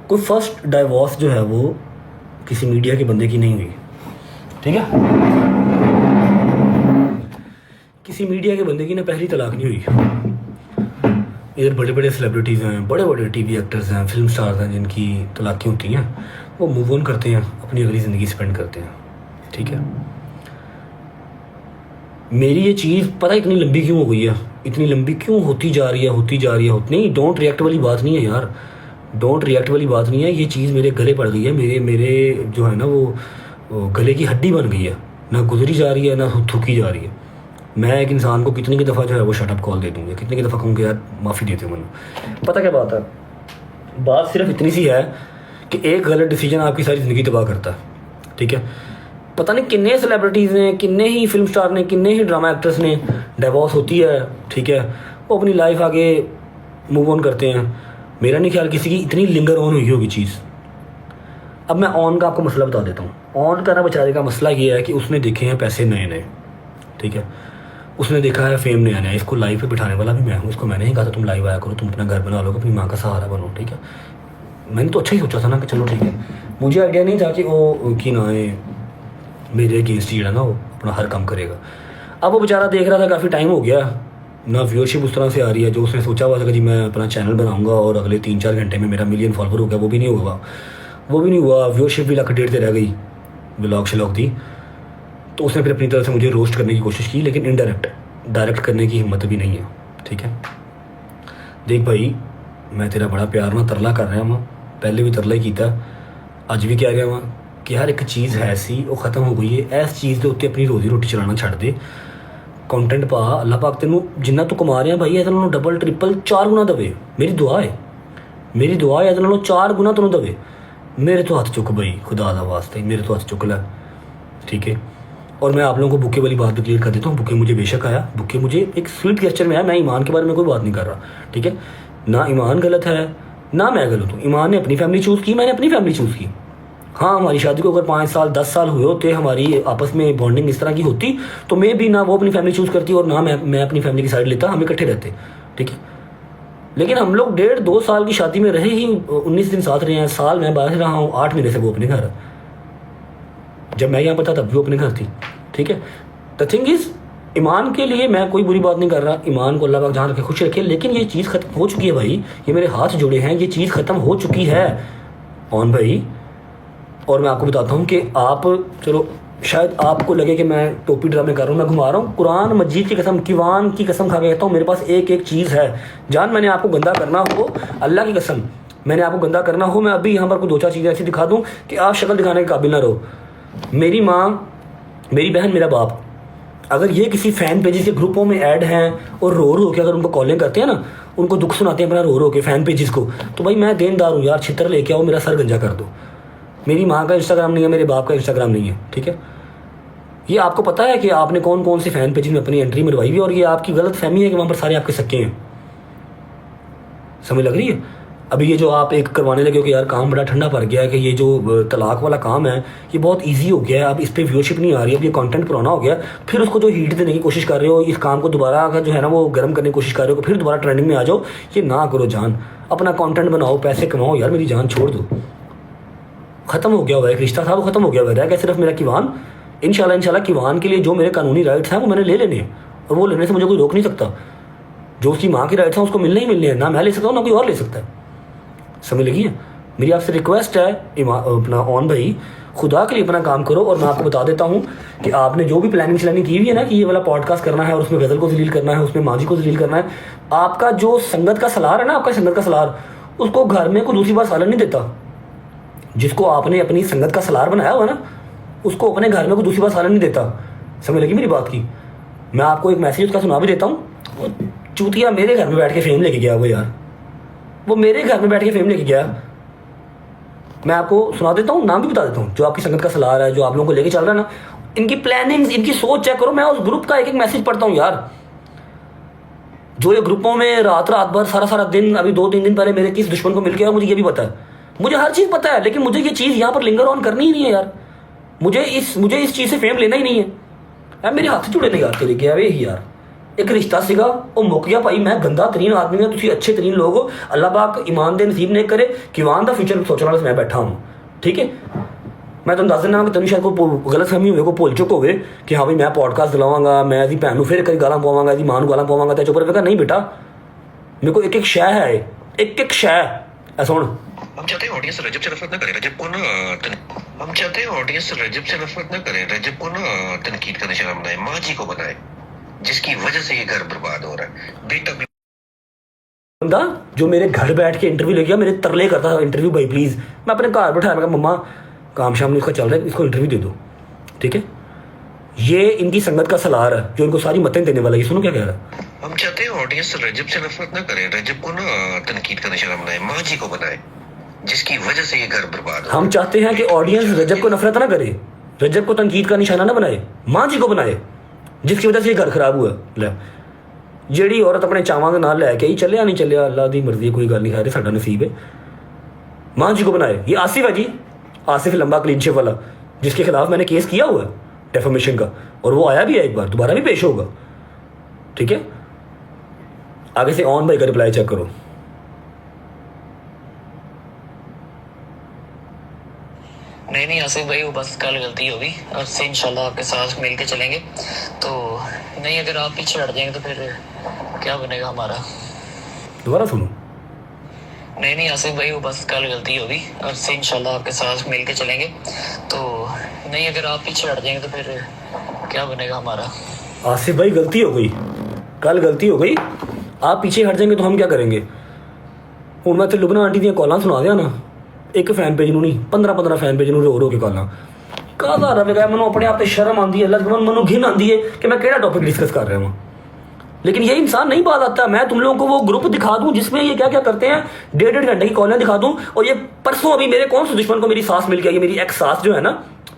कोई first divorce जो है वो किसी मीडिया के बंदे की नहीं हुई, ठीक है। किसी मीडिया के बंदे की ना पहली तलाक नहीं हुई। इधर बड़े बड़े सेलिब्रिटीज़ हैं, बड़े बड़े टीवी एक्टर्स हैं, फिल्म स्टार्स हैं, जिनकी तलाक़ें होती हैं, वो मूव ऑन करते हैं, अपनी अगली ज़िंदगी स्पेंड करते हैं, ठीक है। मेरी ये चीज़ पता है इतनी लंबी क्यों हो गई है, इतनी लंबी क्यों होती जा रही है नहीं, डोंट रिएक्ट वाली बात नहीं है यार, डोंट रिएक्ट वाली बात नहीं है। ये चीज़ मेरे गले पड़ गई है, मेरे जो है ना वो गले की हड्डी बन गई है, ना गुजरी जा रही है ना थूकी जा रही है। मैं एक इंसान को कितनी की दफ़ा जो है वो शटअप कॉल दे दूँगा, कितनी की दफ़ा कहूँगा यार माफ़ी देते मन। पता क्या बात है, बात सिर्फ इतनी सी है कि एक गलत डिसीजन आपकी सारी ज़िंदगी तबाह करता है, ठीक है। पता नहीं किन्ने सेलिब्रिटीज़ ने, किन्ने ही फिल्म स्टार ने, किन्ने ही ड्रामा एक्ट्रेस ने डिवोर्स होती है, ठीक है, वो अपनी लाइफ आगे मूव ऑन करते हैं। मेरा नहीं ख्याल किसी की इतनी लिंगर ऑन हुई होगी चीज़। अब मैं ऑन का आपको मसला बता देता हूँ। ऑन का ना बेचारे का मसला ये है कि उसने देखे हैं पैसे नए नए, ठीक है, उसने देखा है फेम नया नया। इसको लाइव पे बिठाने वाला भी मैं हूँ, इसको मैंने ही कहा था तुम लाइव आया करो, तुम अपना घर बना लो, अपनी माँ का सहारा बनो, ठीक है। मैंने तो अच्छा ही सोचा था ना कि चलो ठीक है, मुझे आइडिया नहीं था कि वो कि ना मेरे अगेंस्ट ही ना वो अपना हर काम करेगा। अब वो बेचारा देख रहा था, काफ़ी टाइम हो गया ना, व्यूअरशिप उस तरह से आ रही है जो उसने सोचा हुआ था कि जी मैं अपना चैनल बनाऊंगा और अगले 3-4 घंटे में मेरा मिलियन फॉलोवर हो गया, वो भी नहीं हुआ। व्यूअरशिप भी 1.5 से रह गई, व्लॉग शलॉग थी। तो उसने फिर अपनी तरफ से मुझे रोस्ट करने की कोशिश की, लेकिन डायरेक्ट करने की हिम्मत भी नहीं है, ठीक है। देख भाई, मैं तेरा बड़ा प्यार ना तरला कर रहा हूँ, पहले भी तरला ही किया, अज भी कह रहा हूँ कि हर एक चीज़ है सी वो ख़त्म हो गई है। इस चीज़ के उत्ते अपनी रोजी रोटी चलाना छड़ दे, कंटेंट पा, अल्लाह पाक तेनू जिन्ना तू कमा रहा भाई इहदे नालों डबल ट्रिपल 4 गुना दवे। मेरी दुआ है इहदे नालों 4 गुना तेनू दवे। मेरे तो हाथ चुक भाई, खुदा दा वास्ते मेरे तो हाथ चुक लै, ठीक है। और मैं आप लोगों को बुके वाली बात भी क्लियर कर देता हूँ। बुके मुझे बेशक आया, बुके मुझे एक स्वीट गेस्चर में आया, मैं ईमान के बारे में कोई बात नहीं कर रहा, ठीक है। ना ईमान गलत है ना मैं गलत हूँ। ईमान ने अपनी फैमिली चूज़ की, मैंने अपनी फैमिली चूज़ की। हाँ, हमारी शादी को अगर 5 साल 10 साल हुए होते, हमारी आपस में बॉन्डिंग इस तरह की होती, तो मैं भी ना वो अपनी फैमिली चूज़ करती और ना मैं अपनी फैमिली की साइड लेता, हम इकट्ठे रहते, ठीक है। लेकिन हम लोग 1.5-2 साल की शादी में रहे ही 19 दिन साथ रहे हैं, साल मैं बाहर रहा हूँ, 8 महीने से वो अपने घर। जब मैं यहाँ पर था तब भी वो अपने घर थी, ठीक है। द थिंग इज़, ईमान के लिए मैं कोई बुरी बात नहीं कर रहा, ईमान को अल्लाह पाक जहाँ रखे खुश रखे, लेकिन ये चीज़ ख़त्म हो चुकी है भाई। ये मेरे हाथ जुड़े हैं, ये चीज़ ख़त्म हो चुकी है ऑन भाई। और मैं आपको बताता हूँ कि आप, चलो शायद आपको लगे कि मैं टोपी ड्रामे कर रहा हूँ, मैं घुमा रहा हूँ। कुरान मजीद की कसम, किवान की कसम खा के कहता हूँ, मेरे पास एक चीज़ है। जान, मैंने आपको गंदा करना हो, अल्लाह की कसम, मैंने आपको गंदा करना हो, मैं अभी यहाँ पर कोई 2-4 चीज़ें ऐसी दिखा दूँ कि आप शक्ल दिखाने के काबिल ना रहो। मेरी माँ, मेरी बहन, मेरा बाप, अगर ये किसी फ़ैन पेजेस के ग्रुपों में ऐड हैं और रो के अगर उनको कॉलिंग करते हैं ना, उनको दुख सुनाते हैं अपना रो के फ़ैन पेजेस को, तो भाई मैं देनदार हूँ यार, छितर लेके आओ, मेरा सर गंजा कर दो। मेरी माँ का इंस्टाग्राम नहीं है, मेरे बाप का इंस्टाग्राम नहीं है, ठीक है। ये आपको पता है कि आपने कौन कौन से फ़ैन पेजेस में अपनी एंट्री मरवाई हुई है, और ये आपकी गलत फहमी है कि वहाँ पर सारे आपके सक्के हैं। समझ लग रही है? अभी ये जो आप एक करवाने लगे हो कि यार काम बड़ा ठंडा पड़ गया है, कि ये जो तलाक वाला काम है ये बहुत इजी हो गया है, अब इस पर व्यूअरशिप नहीं आ रही है, अब ये कंटेंट पुराना हो गया, फिर उसको जो हीट देने की कोशिश कर रहे हो, इस काम को दोबारा अगर जो है ना वो गर्म करने की कोशिश कर रहे हो, फिर दोबारा ट्रेंडिंग में आ जाओ, ये ना करो जान। अपना कंटेंट बनाओ, पैसे कमाओ यार, मेरी जान छोड़ दो। ख़त्म हो गया हुआ है, एक रिश्ता था वो ख़त्म हो गया हुआ है, रह गया सिर्फ मेरा किवान। इंशाल्लाह किवान के लिए जो मेरे कानूनी राइट्स हैं वो मैंने ले लेने हैं, और वो लेने से मुझे कोई रोक नहीं सकता। जो उसकी माँ के राइट्स हैं उसको मिलने ही मिलने हैं, ना मैं ले सकता हूँ ना कोई और ले सकता है। समझ लगी है? मेरी आपसे रिक्वेस्ट है अपना ऑन भाई, खुदा के लिए अपना काम करो। और मैं आपको बता देता हूँ कि आपने जो भी प्लानिंग की हुई है ना कि ये वाला पॉडकास्ट करना है और उसमें गज़ल को जलील करना है, उसमें माजी को जलील करना है, आपका जो संगत का सलार है ना, आपका संगत का सलार, उसको घर में कोई दूसरी बार सालन नहीं देता। जिसको आपने अपनी संगत का सलार बनाया हुआ ना, उसको अपने घर में कोई दूसरी बार सालन नहीं देता। समझ लगी मेरी बात की? मैं आपको एक मैसेज उसका सुना भी देता हूँ। चूतिया मेरे घर में बैठ के फेम लेके गया वो यार, वो मेरे घर में बैठ के फेम लेके गया। मैं आपको सुना देता हूँ, नाम भी बता देता हूँ, जो आपकी संगत का सलार है, जो आप लोगों को लेके चल रहा है ना, इनकी प्लानिंग्स, इनकी सोच चेक करो। मैं उस ग्रुप का एक मैसेज पढ़ता हूँ यार, जो ये ग्रुपों में रात भर सारा दिन, अभी 2-3 दिन पहले मेरे किस दुश्मन को मिल गया, मुझे ये भी पता है, मुझे हर चीज़ पता है, लेकिन मुझे ये चीज़ यहाँ पर लिंगर ऑन करनी ही नहीं है यार। मुझे इस चीज़ से फेम लेना ही नहीं है। यार मेरे हाथ जुड़े नहीं यार तेरे, क्या वे यार, एक रिश्ता सीगा वो मुक गया भाई। मैं गंदा तरीन आदमी हाँ, तुम अच्छे तरीन लोग हो। अल्लाह पाक ईमान दे नसीब नहीं करे कि ईमान का फ्यूचर सोचने वाला मैं बैठा हूँ। ठीक है, मैं तुम दस देना कि तेन शायद को गलत फहमी हो भुल चुक हो कि हाँ भाई मैं पॉडकास्ट दिलावांगा, मैं इसकी भैन फिर कहीं गालां पवांगा, इसकी मां गालां पवांगा। तो चुप रहेगा? नहीं बेटा, मेरे को एक एक शय है, एक एक शय ऐसा। हम चाहते हैं ऑडियंस रजब से नफरत ना करे, रजब को ना हम चाहते हैं ऑडियंस रजब से नफरत ना करे, रजब को ना तनकीद का निशाना बनाए, माँ जी को बनाए, जिसकी वजह से ये घर बर्बाद हो रहा है। बेटा बंदा जो मेरे घर बैठ के इंटरव्यू ले गया, मेरे तरले करता था इंटरव्यू भाई प्लीज। मैं अपने घर बैठाया, मैं मम्मा काम शाम में इसका चल रहा है, इसको इंटरव्यू दे दो। ठीक है, ये इनकी संगत का सलार है जो इनको सारी मतें देने वाला है। सुनो क्या कह रहा है। हम चाहते हैं ऑडियंस रजब से नफरत ना करे, रजब को ना तनकीद का निशाना बनाए, माँ जी को बनाए, जिसकी वजह से ये घर बर्बाद हो। हम चाहते हैं कि ऑडियंस रजब को नफरत ना करे, रजब को तनकीद का निशाना ना बनाए, माँ जी को बनाए, जिसकी वजह से ये घर खराब हुआ। ले ਜਿਹੜੀ औरत अपने चावां ਦੇ ਨਾਲ ਲੈ ਕੇ ਹੀ ਚੱਲਿਆ नहीं ਚੱਲਿਆ अल्लाह ਦੀ मर्जी, कोई गल नहीं खा रही, साडा नसीब है। माँ जी को बनाए। ये आसिफ है जी, आसिफ लंबा क्लीन शेव वाला, जिसके खिलाफ मैंने केस किया हुआ है डेफेमेशन का, और वो आया भी है, एक बार दोबारा भी पेश होगा। ठीक है, आगे से ऑन भाई का रिप्लाई चेक करो। नहीं आसिफ भाई, वो बस कल गलती होगी, अब से इंशाल्लाह आपके साथ मिल के चलेंगे। तो नहीं, अगर आप पीछे हट जाएंगे तो फिर क्या बनेगा हमारा। दोबारा सुनो। नहीं आसिफ भाई, वो बस कल गलती होगी, अब से इंशाल्लाह आपके साथ मिल के चलेंगे। तो नहीं, अगर आप पीछे हट जाएंगे तो फिर क्या बनेगा हमारा। आसिफ भाई गलती हो गई, कल गलती हो गई, आप पीछे हट जाएंगे तो हम क्या करेंगे। हूँ मैं लुबना आंटी दी कॉलां सुना दिया ना, एक फैन पेज नहीं 15 फैन पेज रो रो के कॉलां कादा रवेगा। मैं अपने आप से शर्म आती है, मैं घिन आती है कि मैं केड़ा टॉपिक डिस्कस कर रहा हूँ। लेकिन ये इंसान नहीं बात आता। मैं तुम लोगों को वो ग्रुप दिखा दूं जिसमें ये क्या क्या करते हैं, 1.5 घंटे की कॉलें दिखा दूं। और ये परसों अभी मेरे कौन से दुश्मन को मेरी सास मिल के आई है, मेरी एक्स सास जो है ना,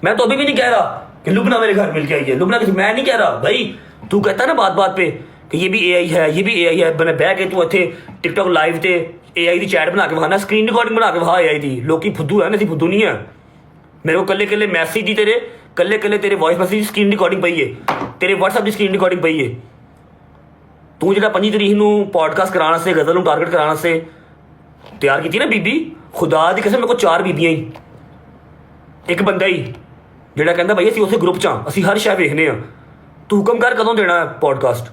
मैं तो अभी भी नहीं कह रहा कि लुबना मेरे घर मिल के आई है। लुबना मैं नहीं कह रहा भाई, तू कहता है ना बात बात पे कि ये भी एआई है, ये भी एआई है। मैंने बह के तू इतने टिकटॉक लाइव ते एआई की चैट बना के वहाना, स्क्रीन रिकॉर्डिंग बना के वहा एआई दी। लोग फुद्दू है ना, फुद्दू नहीं है। मेरे को कल्ले कल्ले मैसेज दी, तेरे कल्ले कल्ले तेरे वॉइस मैसेज स्क्रीन रिकॉर्डिंग पई है, तेरे व्हाट्सएप की स्क्रीन रिकॉर्डिंग पई है। तू जो 25 तरीक नूं पॉडकास्ट कराने से, गजल टारगेट कराने से तैयार की थी ना बीबी, खुदा दी कसम मेरे को 4 बीबियां ही, एक बंदा ही ਜਿਹੜਾ ਕਹਿੰਦਾ भाई ਅਸੀਂ ਉਸੇ ग्रुप 'ਚ ਹਾਂ, ਅਸੀਂ हर शय ਵੇਖਨੇ ਆ। तू हुक्म कर कदों देना है पॉडकास्ट,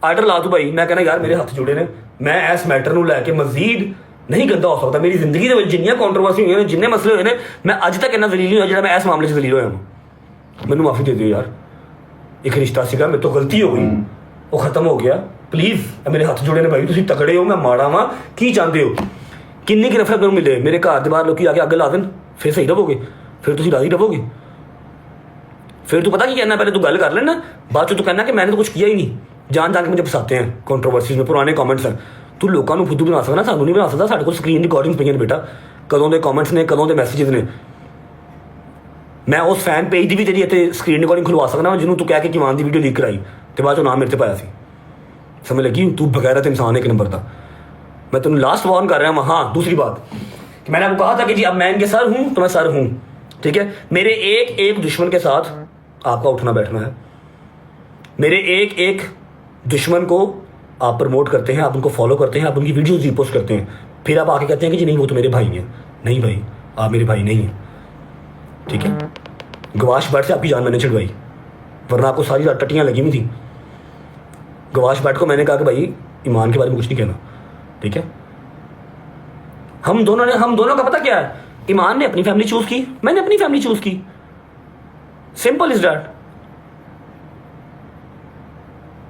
आर्डर ला तू भाई। मैं कहना यार मेरे हथ जुड़े ने, मैं इस मैटर ਨੂੰ ਲੈ ਕੇ मजीद नहीं गंदा हो सकता। मेरी जिंदगी ਦੇ ਵਿੱਚ ਜਿੰਨੀਆਂ ਕੰਟਰੋਵਰਸੀ ਹੋਈਆਂ ਨੇ, ਜਿੰਨੇ ਮਸਲੇ ਹੋਏ ਨੇ, मैं ਅੱਜ ਤੱਕ ਇੰਨਾ ਜ਼ਲੀਲ ਨਹੀਂ ਹੋਇਆ ਜਿਹੜਾ मैं इस मामले 'ਚ ਜ਼ਲੀਲ ਹੋਇਆ ਹਾਂ। ਮੈਨੂੰ ਮਾਫੀ ਦੇ ਦਿਓ यार, एक रिश्ता ਸੀਗਾ, ਮੇਰੇ ਤੋਂ गलती हो गई, वो खत्म हो गया। प्लीज़ मेरे हथ जुड़े ने भाई, तुम तगड़े हो, मैं माड़ा वा, की चाहते हो, किन्नी की नफरत मैंने मिले। मेरे घर के बाहर लोग आके अग ला देन, फिर सही रहोगे, फिर तुम राजी रहोगे। फिर तू पता की कहना, पहले तू गल कर लेना, बाद तू कहना कि मैंने तो कुछ किया ही नहीं, जान जान के मुझे फसाते हैं कंट्रोवर्सीज में, पुराने कॉमेंट्स हैं। तू लोगों को फुद्दू बना सकता, सानू नहीं बना सकता। साढ़े को स्क्रीन रिकॉर्डिंग पई बेटा, कदों के कॉमेंट्स ने, कदों के मैसेजेस ने। मैं उस फैन पेज की भी तेरी इतने स्क्रीन रिकॉर्डिंग खुलवा सकना जिन्होंने तू कह के किमान की वीडियो लीक कराई तो बाद नाम मेरे से पाया सी। समझ लगी, तू बगैरत इंसान एक नंबर का। मैं तेन लास्ट वार्न कर रहा हूँ। हाँ, दूसरी बात कि मैंने आपको कहा था कि जी अब मैं इनके सर हूँ तो मैं सर हूँ। ठीक है, मेरे एक एक दुश्मन के साथ आपका उठना बैठना है। मेरे एक एक दुश्मन को आप प्रमोट करते हैं, आप उनको फॉलो करते हैं, आप उनकी वीडियोस रीपोस्ट करते हैं, फिर आप आके कहते हैं कि जी नहीं वो तो मेरे भाई हैं। नहीं भाई, आप मेरे भाई नहीं हैं। ठीक है, गवाश भट्ट से आपकी जान मैंने छुड़वाई, वरना आपको सारी रात टट्टियाँ लगी हुई थी। गवाश भट्ट को मैंने कहा कि भाई ईमान के बारे में कुछ नहीं कहना। ठीक है, हम दोनों का पता क्या है, ईमान ने अपनी फैमिली चूज की, मैंने अपनी फैमिली चूज की, सिंपल इज दैट।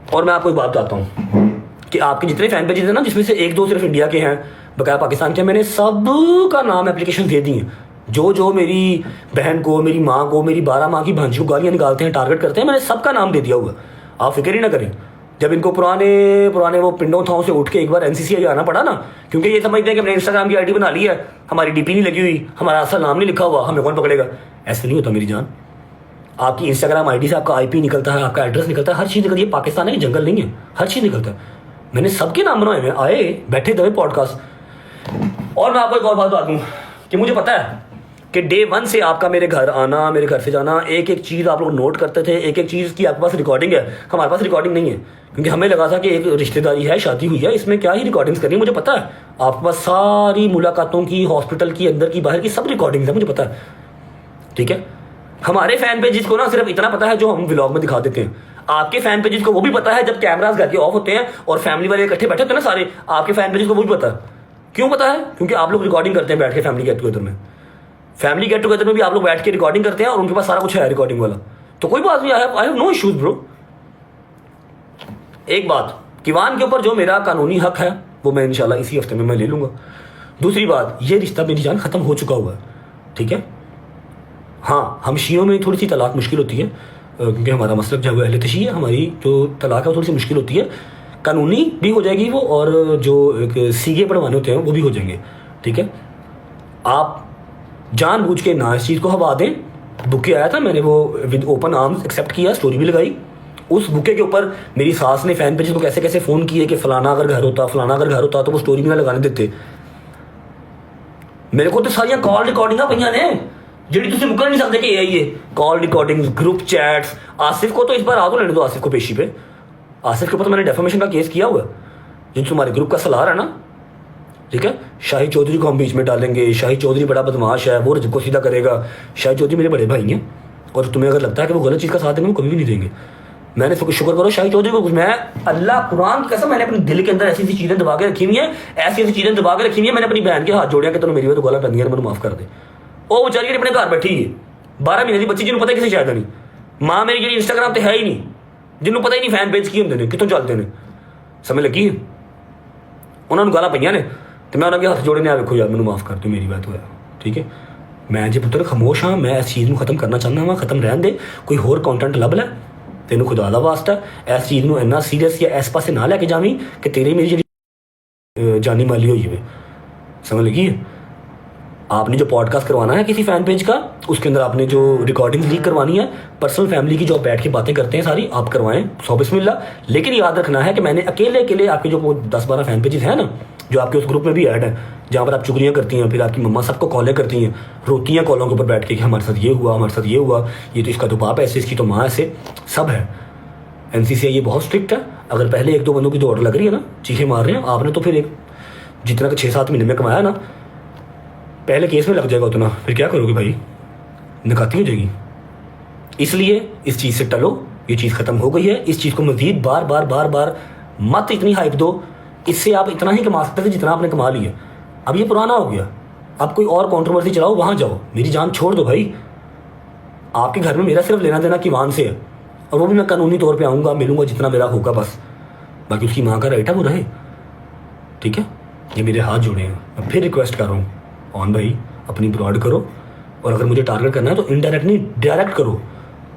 और मैं आपको एक बात बताता हूं कि आपके जितने फैन पेजेस हैं ना, जिसमें से एक दो सिर्फ इंडिया के हैं, बकाया पाकिस्तान के, मैंने सब का नाम एप्लीकेशन दे दी है। जो जो मेरी बहन को, मेरी माँ को, मेरी 12 माँ की भांजी को गालियाँ निकालते हैं, टारगेट करते हैं, मैंने सबका नाम दे दिया हुआ। आप फिक्र ही ना करें। जब इनको पुराने वो पिंडों थाओं से उठ के एक बार एनसीसीआई आना पड़ा ना, क्योंकि ये समझते हैं कि हमने इंस्टाग्राम की आईडी बना ली है, हमारी डीपी नहीं लगी हुई, हमारा असल नाम नहीं लिखा हुआ, हमें कौन पकड़ेगा। ऐसे नहीं होता मेरी जान। आपकी इंस्टाग्राम आईडी से आपका आईपी निकलता है, आपका एड्रेस निकलता है, हर चीज़ निकलती है। पाकिस्तान है, जंगल नहीं है, हर चीज़ निकलता है। मैंने सबके नाम बनाए हुए, आए बैठे दबे पॉडकास्ट। और मैं आपको एक और बात बता दूँ कि मुझे पता है कि डे 1 से आपका मेरे घर आना, मेरे घर से जाना, एक एक चीज़ आप लोग नोट करते थे, एक एक चीज़ की आपके पास रिकॉर्डिंग है। हमारे पास रिकॉर्डिंग नहीं है क्योंकि हमें लगा था कि एक रिश्तेदारी है, शादी हुई है, इसमें क्या ही रिकॉर्डिंग्स करनी है। मुझे पता है आपके पास सारी मुलाकातों की, हॉस्पिटल की, अंदर की, बाहर की सब रिकॉर्डिंग्स है, मुझे पता है। ठीक है, हमारे फैन पेजेस को ना सिर्फ इतना पता है जो हम व्लॉग में दिखा देते हैं। आपके फैन पेजेस को वो भी पता है जब कैमरास घर के ऑफ होते हैं और फैमिली वाले इकट्ठे बैठे होते हैं ना सारे, आपके फैन पेजेस को वो भी पता है। क्यों पता है? क्योंकि आप लोग रिकॉर्डिंग करते हैं बैठ के फैमिली गेट टुगेदर में। फैमिली गेट टुगेदर में भी आप लोग बैठ के रिकॉर्डिंग करते हैं और उनके पास सारा कुछ है रिकॉर्डिंग वाला। तो कोई बात नहीं, I have no issues bro. एक बात, किवान के ऊपर जो मेरा कानूनी हक है वो मैं इंशाल्लाह इसी हफ्ते में मैं ले लूंगा। दूसरी बात, ये रिश्ता मेरी जान खत्म हो चुका हुआ है। ठीक है, हाँ, हम शियों में थोड़ी सी तलाक मुश्किल होती है क्योंकि हमारा मसलब जो है वो अहले तशी है, हमारी जो तलाक है वो थोड़ी सी मुश्किल होती है। कानूनी भी हो जाएगी वो, और जो एक सीगे पढ़वाने होते हैं वो भी हो जाएंगे। ठीक है, आप जानबूझ के ना इस चीज़ को हवा दें। बुके आया था, मैंने वो विद ओपन आर्म्स एक्सेप्ट किया, स्टोरी भी लगाई। उस बुके के ऊपर मेरी सास ने फैन पेज को कैसे कैसे फ़ोन किए कि फलाना अगर घर होता, फलाना अगर घर होता, तो वो स्टोरी भी ना लगाने देते। मेरे को तो सारियां कॉल रिकॉर्डिंगां पईयां ने ਜਿਹੜੀ ਤੁਸੀਂ मुकर नहीं सकते कि ये call recordings, group chats. Asif को तो इस बार आ तो लेने दो, आसिफ को पेशी पे। आसिफ के ऊपर तो मैंने डेफामेशन का केस किया हुआ है, जो तुम्हारे ग्रुप का सलार है ना। ठीक है, शाहिद चौधरी को हम बीच में डालेंगे। शाहिद चौधरी बड़ा बदमाश है, वो रजब को सीधा करेगा। शाहिद चौधरी मेरे बड़े भाई हैं और तुम्हें अगर लगता है कि वो गलत चीज़ का साथ देंगे, वो कभी भी नहीं देंगे। मैंने शुक्र करो शाहिद चौधरी को, मैं अल्लाह कुरान की कसम, मैंने अपने दिल के अंदर ऐसी ऐसी चीज़ें दबा के रखी हुई हैं, ऐसी ऐसी चीज़ें दबा के रखी हुई हैं। मैंने अपनी बहन के हाथ जोड़े कि तुम मेरी तो गला टंगी है, मैंने माफ़ कर दे। ਉਹ ਵਿਚਾਰੀ अपने घर बैठी है 12 महीने की बच्ची, जिन्होंने पता किसी शायद नहीं। माँ मेरी जी इंस्टाग्राम ਤੇ है ही नहीं, जिन्होंने पता ही नहीं फैन पेज ਕੀ ਹੁੰਦੇ ਨੇ, ਕਿੱਥੋਂ ਚੱਲਦੇ ਨੇ। ਸਮਝ ਲੱਗੀ ਉਹਨਾਂ ਨੂੰ ਗਾਲਾਂ ਪਈਆਂ ਨੇ ਤੇ ਮੈਂ ਉਹਨਾਂ ਦੇ ਹੱਥ ਜੋੜੇ ਨੇ, ਆ ਵੇਖੋ ਯਾਰ ਮੈਨੂੰ ਮਾਫ ਕਰ ਦਿਓ, ਮੇਰੀ ਬਾਤ ਹੋਇਆ। ਠੀਕ ਹੈ, ਮੈਂ ਜੇ ਪੁੱਤਰ ਖਾਮੋਸ਼ ਹਾਂ, ਮੈਂ ਇਸ ਚੀਜ਼ ਨੂੰ ਖਤਮ ਕਰਨਾ ਚਾਹੁੰਦਾ ਹਾਂ। ਖਤਮ ਰਹਿਣ ਦੇ, ਕੋਈ ਹੋਰ ਕੰਟੈਂਟ ਲੱਭ ਲੈ, ਤੈਨੂੰ ਖੁਦਾ ਦਾ ਵਾਸਤਾ ਇਸ ਚੀਜ਼ ਨੂੰ ਇੰਨਾ ਸੀਰੀਅਸ ਜਾਂ ਇਸ ਪਾਸੇ ਨਾ ਲੈ ਕੇ ਜਾਵੀਂ ਕਿ ਤੇਰੀ ਮੇਰੀ ਜਿਹੜੀ ਜਾਨੀ ਮਾਲੀ ਹੋਈ ਜਾਵੇ। समझ लगी है? आपने जो पॉडकास्ट करवाना है किसी फैन पेज का, उसके अंदर आपने जो रिकॉर्डिंग लीक करवानी है, पर्सनल फैमिली की जो बैठ के बातें करते हैं सारी, आप करवाएं, सौ बिस्मिल्लाह। लेकिन याद रखना है कि मैंने अकेले अकेले आपके जो 10-12 फैन पेजेस हैं ना, जो आपके उस ग्रुप में भी ऐड है, जहाँ पर आप चुगलियाँ करती हैं, फिर आपकी मम्मा सबको कॉलें करती हैं, रोती हैं कॉलों के ऊपर बैठ के कि हमारे साथ ये हुआ, हमारे साथ ये हुआ, ये तो इसका तो बाप ऐसे, इसकी तो माँ ऐसे, सब है। NCCI ये बहुत स्ट्रिक्ट है। अगर पहले 1-2 बंदों की दौड़ लग रही है ना, चीखें मार रहे हैं, आपने तो फिर एक जितना कि 6-7 महीने में कमाया ना, पहले केस में लग जाएगा उतना, फिर क्या करोगे भाई, नकाती हो जाएगी। इसलिए इस चीज़ से टलो, ये चीज़ ख़त्म हो गई है। इस चीज़ को मज़ीद बार बार मत इतनी हाइप दो। इससे आप इतना ही कमा सकते थे जितना आपने कमा लिया। अब ये पुराना हो गया, अब कोई और कंट्रोवर्सी चलाओ, वहाँ जाओ, मेरी जान छोड़ दो भाई। आपके घर में मेरा सिर्फ लेना देना किवान से है, और वो भी मैं कानूनी तौर पर आऊँगा, मिलूँगा जितना मेरा होगा बस। बाकी उसकी माँ का राइट है, वो रहे। ठीक है, ये मेरे हाथ जुड़े हैं। मैं फिर रिक्वेस्ट कर रहा हूँ, ऑन भाई अपनी ब्रॉड करो, और अगर मुझे टारगेट करना है तो इनडायरेक्ट नहीं डायरेक्ट करो,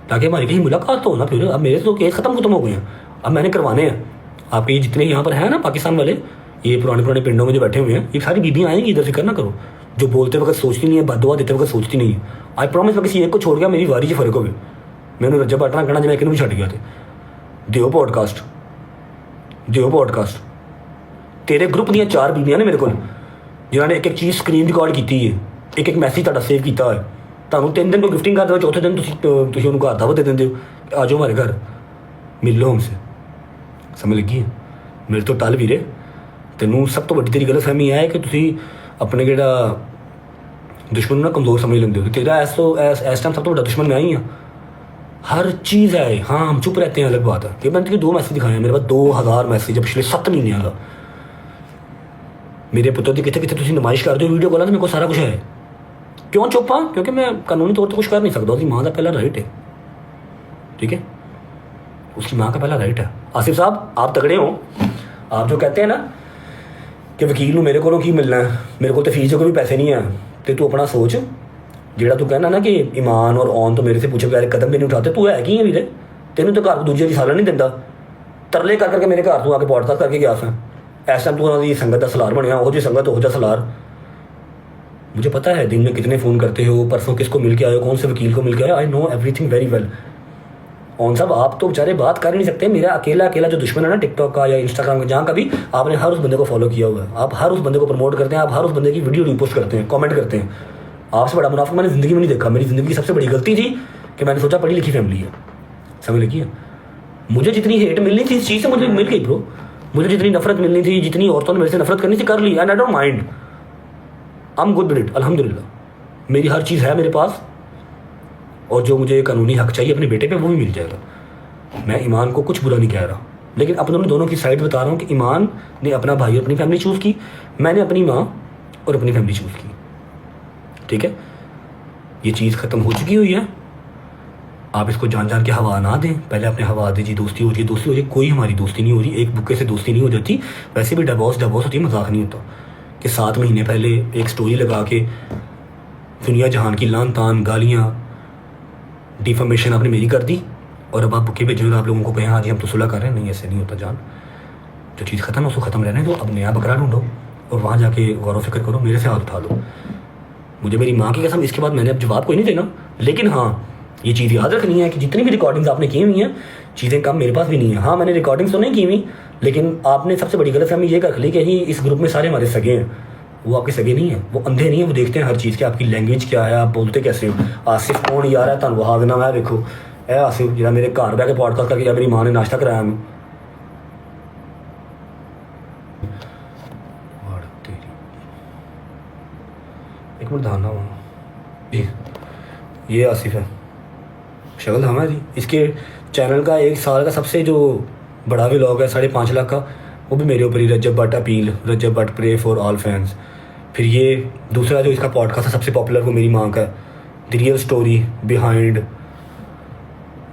ताकि हमारी कहीं मुलाकात तो हो ना। फिर अब मेरे तो केस खत्म हो गए हैं, अब मैंने करवाने हैं। आपके ये जितने यहाँ पर हैं ना पाकिस्तान वाले, ये पुराने पिंडों में जो बैठे हुए हैं, ये सारी बीबियाँ आएंगी इधर, फिक्र ना करो। जो बोलते वक्त सोचती नहीं है, बददुआ देते वक्त सोचती नहीं है। आई प्रॉमिस, मैं किसी एक को छोड़ गया, मेरी वारी 'ਚ फर्क हो गया। मैंने रजब अटना कहना जब एक भी छड़ गया थे। दियो पॉडकास्ट तेरे ग्रुप ਦੀਆਂ 4 बीबियाँ ने मेरे को, जिन्होंने एक चीज़ स्क्रीन रिकॉर्ड की है, एक मैसेज ਤੁਹਾਡਾ सेव किया है। ਤੁਹਾਨੂੰ 3 दिन को गिफ्टिंग कर दो, चौथे दिन ਤੁਸੀਂ ਉਹਨੂੰ ਘਰ ਦਾਵਤ ਦੇ ਦਿੰਦੇ ਹੋ, आ जाओ हमारे घर, मिल लो हमसे। समझ लगी है? मेरे तो टल ਵੀਰੇ, ਤੈਨੂੰ ਸਭ ਤੋਂ ਵੱਡੀ ਤੇਰੀ ਗਲਤਫਹਿਮੀ ਹੈ ਕਿ ਤੁਸੀਂ ਆਪਣੇ ਜਿਹੜਾ दुश्मन ना कमज़ोर समझ लेंगे हो। तेरा इस टाइम सब तो बड़ा दुश्मन मैं ही हाँ, हर चीज़ है। हाँ, हम चुप रहते हैं, अलग बात है। कि मैंने 2 मैसेज दिखाए हैं, मेरे पास 2000 मैसेज पिछले 7 महीनों का। मेरे पुत्र की कितने तुम नुमाइश कर दो वीडियो कॉल, मेरे को सारा कुछ है। क्यों चुप हाँ? क्योंकि मैं कानूनी तौर पर कुछ कर नहीं सकता। उसकी माँ का पहला राइट है, ठीक है, उसकी माँ का पहला राइट है। आसिफ साहब, आप तगड़े हो। आप जो कहते हैं ना कि वकील को मेरे को की मिलना है, मेरे को तो फीस जो भी पैसे नहीं है, तो तू अपना सोच। ਜਿਹੜਾ तू कहना ना कि ईमान और ऑन तो मेरे से पूछे बगैर कदम भी नहीं उठाते, तू है की है वीरे? तेनों तो घर दूजे की सालन नहीं दिता, तरले कर करके मेरे घर तू आके पॉडकास्ट करके गया था। इस टाइम तू उन्होंने संगत का सलार बनया, वो जी संगत हो जा सलार। मुझे पता है दिन में कितने फ़ोन करते हो, परसों किसको मिल के आए हो, कौन से वकील को मिल के आए हो। I know everything very well. On साहब, आप तो बेचारे बात कर ही नहीं सकते। मेरा अकेला जो दुश्मन है ना टिकटॉक का या इंस्टाग्राम का, जहाँ का भी, आपने हर उस बंदे को फॉलो किया हुआ है, आप हर उस बंदे को प्रमोट करते हैं, आप हर उस बंदे की वीडियो रिपोस्ट करते हैं, कमेंट करते हैं। आपसे बड़ा मुनाफिक मैंने ज़िंदगी में नहीं देखा। मेरी ज़िंदगी की सबसे बड़ी गलती थी कि मैंने सोचा पढ़ी लिखी फैमिली है, समझ लगी है। मुझे जितनी हेट मिलनी थी इस चीज़ से मुझे मिल गई ब्रो। मुझे जितनी नफरत मिलनी थी, जितनी औरतों ने मेरे से नफरत करनी थी, कर ली। And I don't mind, I am good with it, अल्हम्दुलिल्लाह। मेरी हर चीज़ है मेरे पास, और जो मुझे कानूनी हक चाहिए अपने बेटे पे वो भी मिल जाएगा। मैं ईमान को कुछ बुरा नहीं कह रहा, लेकिन अपने दोनों की साइड बता रहा हूँ कि ईमान ने अपना भाई और अपनी फैमिली चूज़ की, मैंने अपनी माँ और अपनी फैमिली चूज़ की, ठीक है। ये चीज़ ख़त्म हो चुकी हुई है। आप इसको जान जान के हवा ना दें। पहले अपने हवा दीजिए, दोस्ती हो रही है, दोस्ती हो रही है। कोई हमारी दोस्ती नहीं हो रही, एक बुक्के से दोस्ती नहीं हो जाती। वैसे भी डिवोर्स होती है, मजाक नहीं होता कि 7 महीने पहले एक स्टोरी लगा के दुनिया जहान की लान तान गालियाँ डिफॉर्मेशन आपने मेरी कर दी, और अब आप बुके भेजो आप लोगों को कहें हाँ जी हम तो सुलह कर रहे हैं। नहीं, ऐसे नहीं होता जान। जो चीज़ ख़त्म है उसको ख़त्म रहने दो। अब नया बकरा ढूंढो और वहाँ जाके गौर व फिक्र करो, मेरे से हाथ उठा लो। मुझे मेरी माँ की कसम, इसके बाद मैंने अब जवाब कोई नहीं देना। लेकिन हाँ, ये चीज़ याद रखनी है कि जितनी भी रिकॉर्डिंग्स आपने की हुई हैं, चीज़ें कम मेरे पास भी नहीं है। हाँ, मैंने रिकॉर्डिंग्स तो नहीं की हुई, लेकिन आपने सबसे बड़ी गलतफहमी ये रख ली कि ही इस ग्रुप में सारे हमारे सगे हैं। वो आपके सगे नहीं है, वो अंधे नहीं है, वो देखते हैं हर चीज़ की आपकी लैंग्वेज क्या है, आप बोलते कैसे हो। आसिफ कौन यार है, तुम हाथ ना मैं देखो ए आसिफ जरा मेरे घर बह के पॉडकास्ट करके, या मेरी माँ ने नाश्ता कराया मैं। एक मिनट धाना हुआ जी, ये आसिफ है, शक्ल धामा है जी। इसके चैनल का 1 साल का सबसे जो बड़ा व्लॉग है 5.5 लाख का, वो भी मेरे ऊपर ही, Rajab Bhatt appeal, Rajab Bhatt pray for all fans. फिर ये दूसरा जो इसका पॉडकास्ट है सबसे पॉपुलर, वो मेरी माँ का है, द रियल स्टोरी बिहाइंड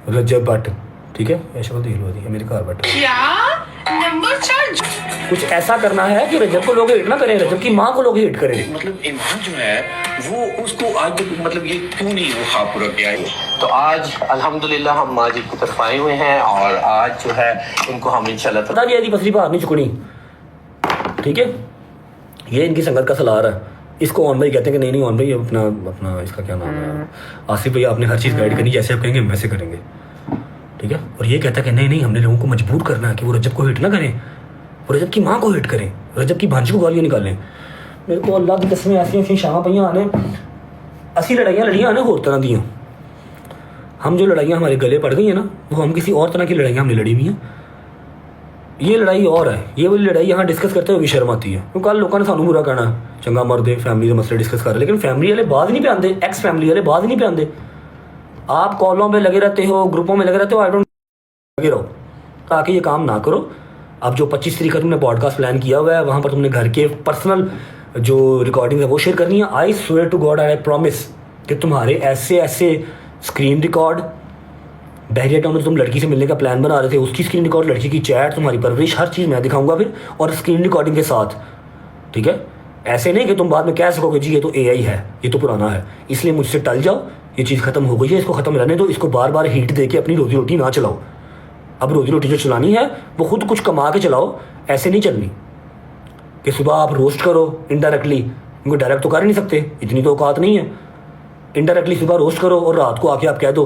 रजब भट्ट, ठीक है। ये शक्ल देख लो जी, मेरे घर बैठा क्या नंबर 4 कुछ ऐसा करना है कि रजब को लोग हेट ना करें, रजब की माँ को लोग हेट करें। मतलब ईमान जो है वो उसको आज तक मतलब ये क्यों नहीं वो ख्वाब पूरा किया है। तो आज अल्हम्दुलिल्लाह हम माजिद की तरफ आए हुए हैं, और आज जो है इनको हम इंशाल्लाह पता नहीं है पसली बाहर नहीं चुकनी, ठीक है। ये इनकी संगत का सलार है। इसको ऑन भाई कहते हैं कि नहीं ऑन भाई अपना अपना इसका क्या नाम है, आसिफ भैया आपने हर चीज़ गाइड करनी, जैसे आप कहेंगे वैसे करेंगे, ठीक है। और ये कहता है कि नहीं हमने लोगों को मजबूर करना है कि वो रजब को हिट ना करें, वो रजब की माँ को हिट करें, रजब की भांजी को गालियाँ निकालें। मेरे को अल्लाह की कसमें ऐसी शाह पईयां आने, असी लड़ाइयाँ आने होर तरह दियाँ। हम जो लड़ाइयाँ हमारे गले पड़ गई हैं ना, वो हम किसी और तरह की लड़ाइयाँ हमने लड़ी हुई हैं। ये लड़ाई और है, ये वाली लड़ाई यहाँ डिस्कस करते हुए भी शर्म आती है। क्योंकि कल लोगों ने सानू बुरा कहना, चंगा मर्दे फैमिली के मसले डिस्कस कर रहे, लेकिन फैमिली वाले बात नहीं पे आते, एक्स फैमिली वाले बात नहीं पे आते। आप कॉलों में लगे रहते हो, ग्रुपों में लगे रहते हो, आई डोंट लगे रहो, ताकि ये काम ना करो। अब जो 25 तारीख का तुमने पॉडकास्ट प्लान किया हुआ है, वहाँ पर तुमने घर के पर्सनल जो रिकॉर्डिंग है वो शेयर करनी है। I swear to God, I promise कि तुम्हारे ऐसे स्क्रीन रिकॉर्ड, बहरिया टाउन में तुम लड़की से मिलने का प्लान बना रहे थे, उसकी स्क्रीन रिकॉर्ड, लड़की की चैट, तुम्हारी परवरिश, हर चीज़ मैं दिखाऊंगा फिर, और स्क्रीन रिकॉर्डिंग के साथ, ठीक है। ऐसे नहीं कि तुम बाद में कह सकोगे जी ये तो AI है, ये तो पुराना है, इसलिए मुझसे टल जाओ, ये चीज़ ख़त्म हो गई है, इसको ख़त्म रहने दो। इसको बार बार हीट दे के अपनी रोजी रोटी ना चलाओ। अब रोजी रोटी जो चलानी है वो खुद कुछ कमा के चलाओ, ऐसे नहीं चलनी कि सुबह आप रोस्ट करो इनडायरेक्टली, उनको डायरेक्ट तो कर ही नहीं सकते, इतनी तो औकात नहीं है। इनडायरेक्टली सुबह रोस्ट करो और रात को आके आप कह दो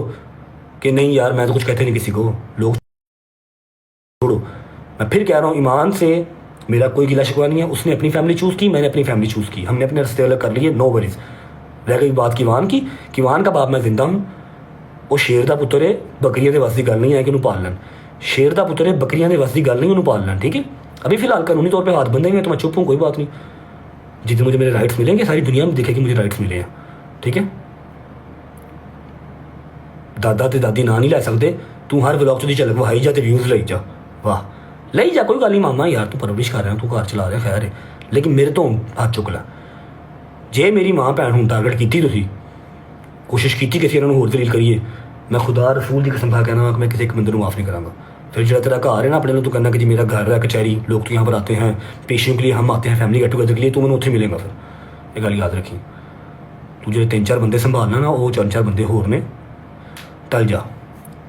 कि नहीं यार मैं तो कुछ कहते नहीं किसी को, लोग छोड़ो। मैं फिर कह रहा हूँ, ईमान से मेरा कोई गिला शिकवा नहीं है। उसने अपनी फैमिली चूज़ की, मैंने अपनी फैमिली चूज़ की, हमने अपने रास्ते अलग कर लिए, नो वरीज। रह गई बात किवान की, किवान का बाप मैं जिंदा हूँ, वो शेर का पुत्र है, बकरियां के वस की गल नहीं है कि उन्होंने पाल लैन। शेर का पुत्र है, बकरियां के वस की गल नहीं उन्होंने पाल लैन, ठीक है। अभी फिलहाल कानूनी तौर पर हाथ बंधे हुए, तो मैं चुप हूँ, कोई बात नहीं। जितने मुझे मेरे राइट्स मिलेंगे सारी दुनिया में दिखे कि मुझे राइट्स मिले हैं, ठीक है। दादा ते दादी ना नहीं लै सकते, तू हर व्लॉग च झलक वहाई जा, व्यूज़ लाई जा, वाह लाई जा, कोई गल नहीं मामा यार, तू परवरिश कर रहा है, तू घर चला रहा खैर है, लेकिन मेरे तो हाथ चुक ला। जे मेरी माँ भैन हूँ टारगेट की, तुसी कोशिश की किसी इन्होंने होर दलील करिए, मैं खुदा रसूल की कसम खा कहना कि मैं किसी एक बंदे को माफ़ नहीं करांगा। फिर जो तेरा घर है ना अपने, तू कहना कि जी मेरा घर है कचहरी, लोग तो यहाँ पर आते हैं पेशियों के लिए, हम आते हैं फैमिली गेट टुगेदर के लिए, तू मैंने उत्थे मिलेगा। फिर ये गल याद रखी, तू जो 3-4 बंदे संभालना ना, वो 4-4 बंदे होर ने, टल जा।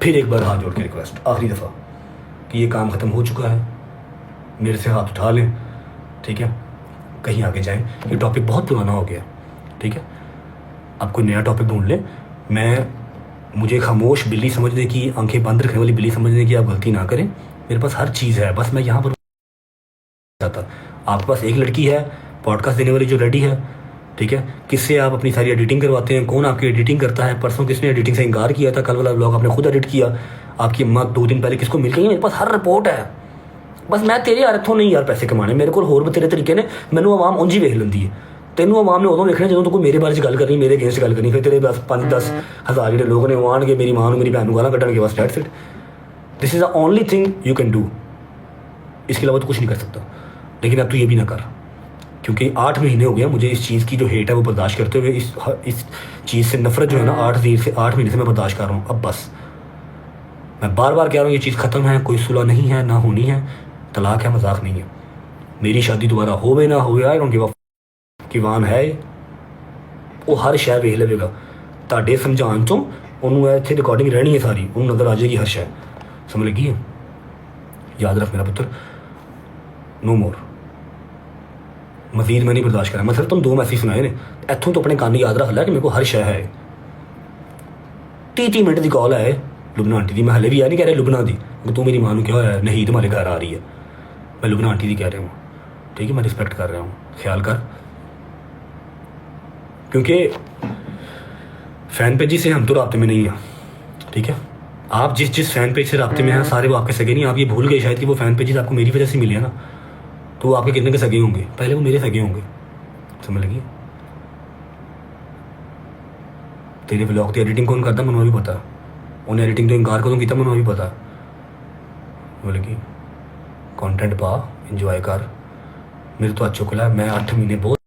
फिर एक बार हाथ जोड़ के रिक्वेस्ट, आखिरी दफ़ा, कि ये काम ख़त्म हो चुका है, मेरे से हाथ उठा लें, ठीक है, कहीं आगे जाएं। ये टॉपिक बहुत पुराना हो गया, ठीक है, आप कोई नया टॉपिक ढूंढ लें। मुझे खामोश बिल्ली समझने की, आंखें बंद रखने वाली बिल्ली समझने की आप गलती ना करें। मेरे पास हर चीज़ है, बस मैं यहाँ पर जाता। आपके पास एक लड़की है पॉडकास्ट देने वाली जो रेडी है, ठीक है, किससे आप अपनी सारी एडिटिंग करवाते हैं, कौन आपकी एडिटिंग करता है, परसों किसने एडिटिंग से इनकार किया था, कल वाला ब्लॉग आपने खुद एडिट किया, आपकी अम्मा 2 दिन पहले किसको मिल गई है, मेरे पास हर रिपोर्ट है। बस मैं तेरे यार इत्थों नहीं यार पैसे कमाने, मेरे को होर बतेरे तरीके ने, मैनू आवाम ਉਂਝ ਹੀ ਵੇਖ ਲੈਂਦੀ है। ਤੈਨੂੰ ਆਵਾਮ ਨੇ ਉਦੋਂ ਵੇਖਣਾ ਜਦੋਂ ਤੂੰ ਕੋਈ ਮੇਰੇ ਬਾਰੇ 'ਚ ਗੱਲ ਕਰਨੀ, ਮੇਰੇ ਅਗੇਂਸਟ ਗੱਲ ਕਰਨੀ, ਫਿਰ ਤੇਰੇ ਬਸ 5-10 ਹਜ਼ਾਰ ਜਿਹੜੇ ਲੋਕ ਨੇ ਉਹ ਆਉਣਗੇ ਮੇਰੀ ਮਾਂ ਨੂੰ ਮੇਰੀ ਭੈਣ ਨੂੰ ਗਾਲਾਂ ਕੱਢਣਗੇ, बस that's it. This is the only thing you can do, इसके अलावा तो कुछ नहीं कर सकता। लेकिन अब तो ये भी ना कर, क्योंकि 8 महीने हो गया मुझे इस चीज़ की जो हेट है वो बर्दाश्त करते हुए, इस चीज़ से नफरत जो है ना 8 महीने से मैं बर्दाश्त कर रहा हूँ। अब बस मैं बार बार कह रहा हूँ ये चीज़ ख़त्म है, कोई सुलह नहीं है, ना होनी है, तलाक है, मजाक नहीं है। मेरी शादी दोबारा होवे ना होवे, आई डोंट गिव अ किवान है वो हर शय वेख लवेगा, ਤੁਹਾਡੇ समझाण चों ਉਹਨੂੰ ਇੱਥੇ रिकॉर्डिंग रहनी है सारी, ਉਹਨੂੰ नज़र आ जाएगी हर शय, समझ लगी है। याद रख मेरा पुत्र, नो मोर, मजीद मैं नहीं बर्दाश्त करा। मैं सिर्फ तुम 2 मैसेज सुनाए ने, इतों तो अपने कान याद रख लिया कि मेरे को हर शय है। 30 मिनट की कॉल है लुबना आंटी की, मैं हले भी यह नहीं कह रहा लुबना की, क्योंकि तू मेरी माँ को क्या होया नहीं तुम्हारे घर आ रही है, मैं लुबना आंटी की कह रहा हूँ, ठीक है, मैं रिस्पेक्ट कर रहा हूँ, ख्याल कर। क्योंकि फ़ैन पेजी से हम तो राब्ते में नहीं हैं, ठीक है। आप जिस फ़ैन पेज से राब्ते में हैं सारे वो आपके सगे नहीं। आप ये भूल गए शायद कि वो फ़ैन पेजेस आपको मेरी वजह से मिले हैं ना, तो वो आपके कितने के सगे होंगे, पहले वो मेरे सगे होंगे, समझ लगी। तेरे व्लॉग की एडिटिंग कौन करता मैंने भी पता, उन्हें एडिटिंग तो इनकार कदों किया मैंने भी पता, समझ लगी। कंटेंट पा, इंजॉय कर, मेरे तो अच्छो कला, मैं 8 महीने बहुत,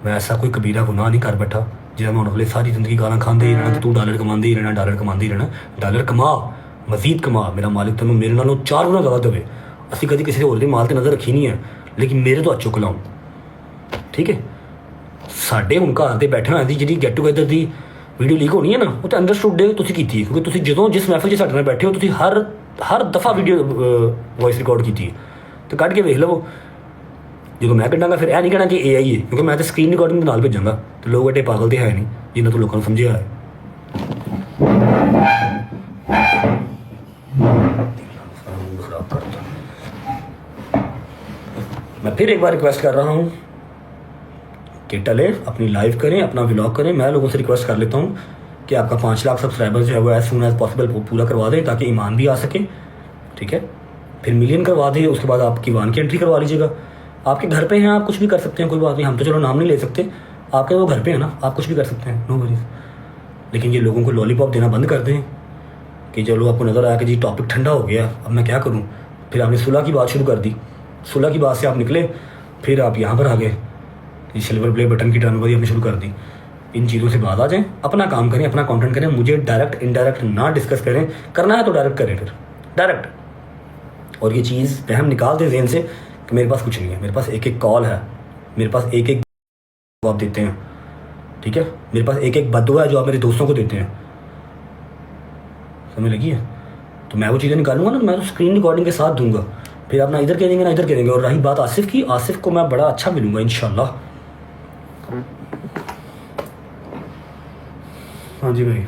मैं ऐसा कोई कबीरा गुनाह नहीं कर बैठा जिसमें मैं उन्होंने सारी जिंदगी गाना खाते ही रहना, तू डॉलर कमाते ही रहना, डॉलर कमाते ही रहना। डॉलर कमा, मजीद कमा, मेरा मालिक तेन मेरे नालों 4 गुना ज़्यादा देवे। असी कभी किसी होर दे माल ते नज़र रखी नहीं है, लेकिन मेरे तो अच्छो कलाऊँ, ठीक है। साढ़े हुण घर दे बैठे होए दी जी गेट टूगेदर की वीडियो लीक होनी है ना, वो तो अंडरस्टूड डे तुसीं कीती है, क्योंकि तुसीं जदों जिस महफिल 'च साडे नाल बैठे हो तुसीं हर दफ़ा वीडियो वॉइस रिकॉर्ड की है, तो कढ़ के वेख लवो। जो मैं कढ़ांगा फिर यह नहीं कहना कि AI है, क्योंकि मैं तो स्क्रीन रिकॉर्डिंग नाल भेजांगा, तो लोग एडे पागल तो है नहीं जिन्हें तो लोगों को समझिया है। मैं फिर एक बार रिक्वेस्ट कर रहा हूँ कि टले अपनी लाइव करें, अपना व्लॉग करें। मैं लोगों से रिक्वेस्ट कर लेता हूँ कि आपका 5 लाख सब्सक्राइबर्स जो है वो एज सून एज पॉसिबल पूरा करवा दें, ताकि ईमान भी आ सके, ठीक है। फिर मिलियन करवा दें, उसके बाद आपकी ईमान की एंट्री करवा लीजिएगा। आपके घर पे हैं, आप कुछ भी कर सकते हैं, कोई बात नहीं। हम तो चलो नाम नहीं ले सकते, आपके वो घर पे है ना, आप कुछ भी कर सकते हैं, नो वरीज। लेकिन ये लोगों को लॉलीपॉप देना बंद कर दें कि चलो आपको नज़र आया कि जी टॉपिक ठंडा हो गया, अब मैं क्या करूँ। फिर आपने सुलह की बात शुरू कर दी, सुलह की बात से आप निकले, फिर आप यहाँ पर आ गए, ये सिल्वर प्ले बटन की टर्नओवर आपने शुरू कर दी। इन चीज़ों से बात आ जाएँ, अपना काम करें, अपना कंटेंट करें, मुझे डायरेक्ट इनडायरेक्ट ना डिस्कस करें। करना है तो डायरेक्ट करें, फिर डायरेक्ट। और ये चीज़ वहम निकाल दें ज़हन से कि मेरे पास कुछ नहीं है, मेरे पास एक कॉल है, मेरे पास एक जवाब देते हैं, ठीक है। मेरे पास एक बद्दुआ है जो आप मेरे दोस्तों को देते हैं, समझ लगी है। तो मैं वो चीज़ें निकालूंगा ना, मैं तो स्क्रीन रिकॉर्डिंग के साथ दूंगा, फिर आप ना इधर कह देंगे ना इधर कह देंगे। और रही बात आसिफ की, आसिफ को मैं बड़ा अच्छा मिलूंगा इंशाल्लाह। हाँ जी भाई।